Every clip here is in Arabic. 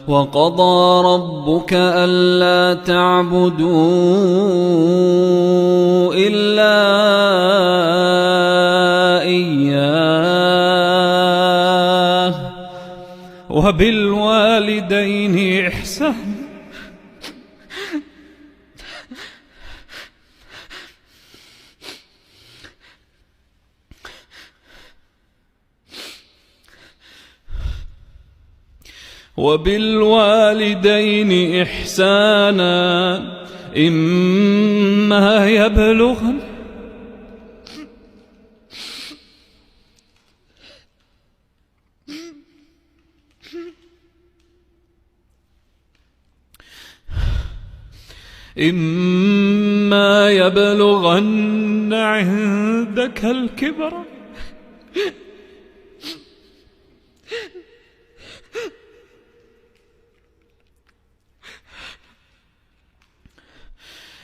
وقضى ربك ألا تعبدوا إلا إياه وبالوالدين إحسانا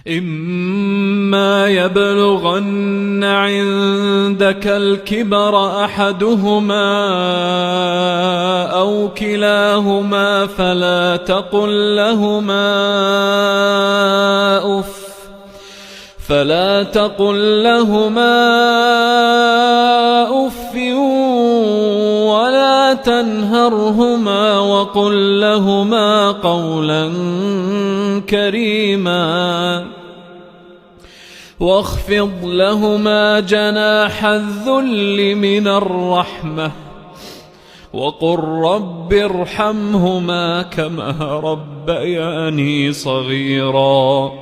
إما يبلغن عندك الكبر أحدهما أو كلاهما فلا تقل لهما أف ولا تنهرهما وقل لهما قولا كريما واخفض لهما جناح الذل من الرحمة وقل رب ارحمهما كما ربياني صغيرا